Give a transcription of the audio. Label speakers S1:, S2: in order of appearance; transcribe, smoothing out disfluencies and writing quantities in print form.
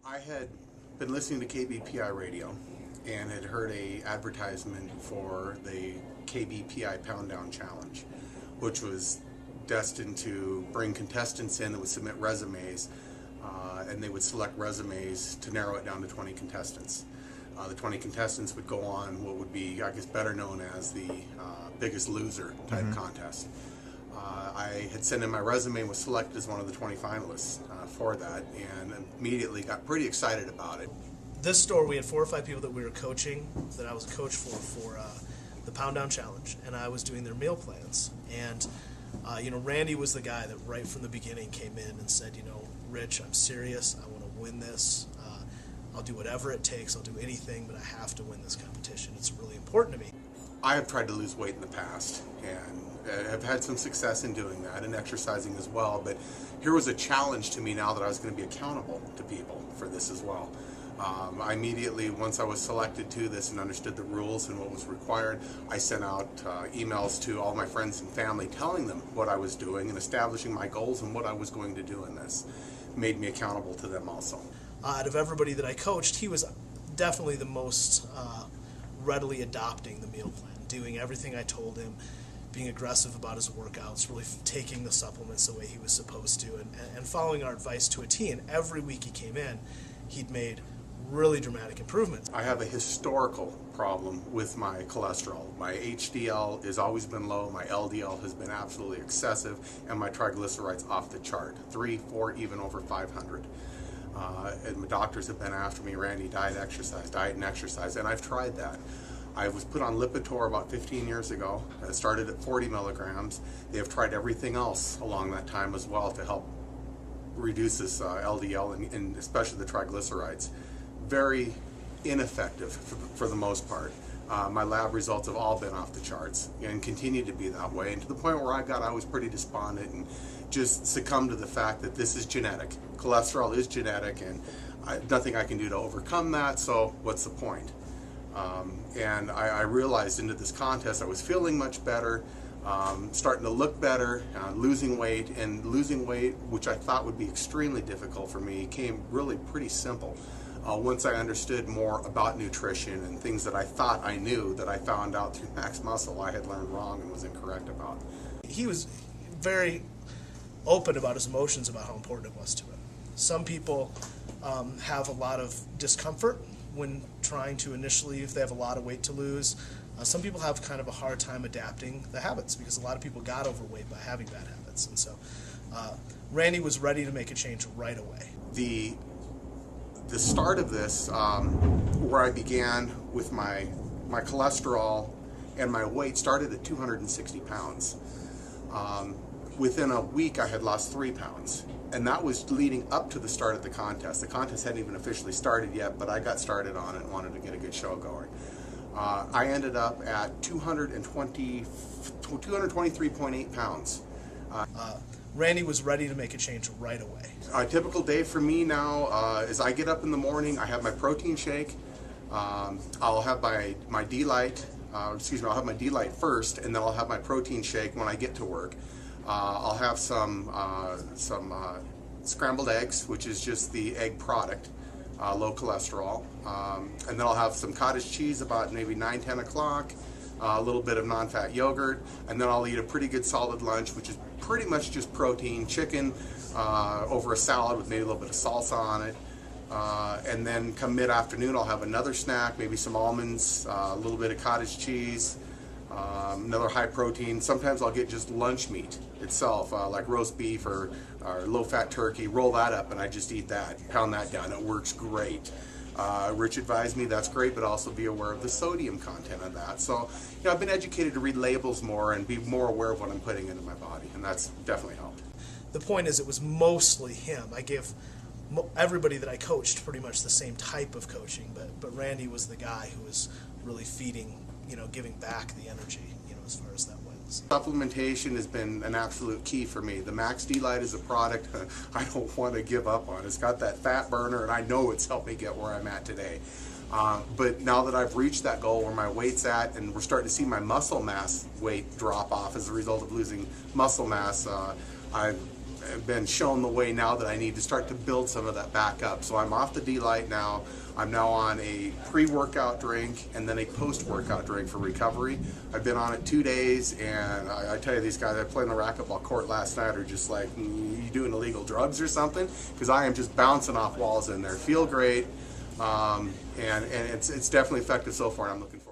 S1: I had been listening to KBPI radio and had heard a advertisement for the KBPI Pound Down Challenge, which was destined to bring contestants in that would submit resumes, and they would select resumes to narrow it down to 20 contestants. The 20 contestants would go on what would be, I guess, better known as the Biggest Loser type contest. I had sent in my resume and was selected as one of the 20 finalists for that, and immediately got pretty excited about it.
S2: This store, we had 4 or 5 people that we were coaching, that I was a coach for the Pound Down Challenge, and I was doing their meal plans. And Randy was the guy that right from the beginning came in and said, Rich, I'm serious. I want to win this. I'll do whatever it takes. I'll do anything, but I have to win this competition. It's really important to me.
S1: I have tried to lose weight in the past, and have had some success in doing that and exercising as well, but here was a challenge to me now that I was going to be accountable to people for this as well. I immediately, once I was selected to this and understood the rules and what was required, I sent out emails to all my friends and family telling them what I was doing and establishing my goals and what I was going to do in this. Made me accountable to them also.
S2: Out of everybody that I coached, he was definitely the most readily adopting the meal plan, doing everything I told him, being aggressive about his workouts, really taking the supplements the way he was supposed to, and following our advice to a T. And every week he came in, he'd made really dramatic improvements.
S1: I have a historical problem with my cholesterol. My HDL has always been low, my LDL has been absolutely excessive, and my triglycerides off the chart, 3, 4, even over 500. And my doctors have been after me, Randy, diet and exercise, and I've tried that. I was put on Lipitor about 15 years ago. I started at 40 milligrams. They have tried everything else along that time as well to help reduce this LDL and especially the triglycerides. Very ineffective for the most part. My lab results have all been off the charts and continue to be that way, and to the point where I was pretty despondent and just succumbed to the fact that this is genetic. Cholesterol is genetic, and nothing I can do to overcome that, so what's the point? And I realized into this contest I was feeling much better, starting to look better, losing weight, which I thought would be extremely difficult for me, came really pretty simple. Once I understood more about nutrition and things that I thought I knew that I found out through Max Muscle I had learned wrong and was incorrect about.
S2: He was very open about his emotions, about how important it was to him. Some people have a lot of discomfort when trying to initially, if they have a lot of weight to lose. Some people have kind of a hard time adapting the habits because a lot of people got overweight by having bad habits. And so Randy was ready to make a change right away.
S1: The start of this, where I began with my cholesterol and my weight, started at 260 pounds. Within a week I had lost 3 pounds, and that was leading up to the start of the contest. The contest hadn't even officially started yet, but I got started on it and wanted to get a good show going. I ended up at 223.8 pounds.
S2: Randy was ready to make a change right away.
S1: A typical day for me now is I get up in the morning, I have my protein shake, I'll have my D-Lite, I'll have my D-Lite first, and then I'll have my protein shake when I get to work. I'll have some scrambled eggs, which is just the egg product, low cholesterol, and then I'll have some cottage cheese about maybe 9, 10 o'clock, a little bit of non-fat yogurt, and then I'll eat a pretty good solid lunch, which is pretty much just protein, chicken over a salad with maybe a little bit of salsa on it. And then come mid-afternoon I'll have another snack, maybe some almonds, a little bit of cottage cheese, another high protein. Sometimes I'll get just lunch meat itself, like roast beef or low-fat turkey, roll that up and I just eat that, pound that down. It works great. Rich advised me that's great, but also be aware of the sodium content of that. So, I've been educated to read labels more and be more aware of what I'm putting into my body, and that's definitely helped.
S2: The point is, it was mostly him. I gave everybody that I coached pretty much the same type of coaching, but Randy was the guy who was really feeding, giving back the energy, as far as that went.
S1: Supplementation has been an absolute key for me. The Max D-Lite is a product I don't want to give up on. It's got that fat burner, and I know it's helped me get where I'm at today. But now that I've reached that goal where my weight's at, and we're starting to see my muscle mass weight drop off as a result of losing muscle mass, I've been shown the way now that I need to start to build some of that back up. So I'm off the D-Light now. I'm now on a pre-workout drink and then a post-workout drink for recovery. I've been on it 2 days, and I tell you, these guys I played in the racquetball court last night are just like, you doing illegal drugs or something? Because I am just bouncing off walls in there. Feel great, and it's definitely effective so far, and I'm looking forward.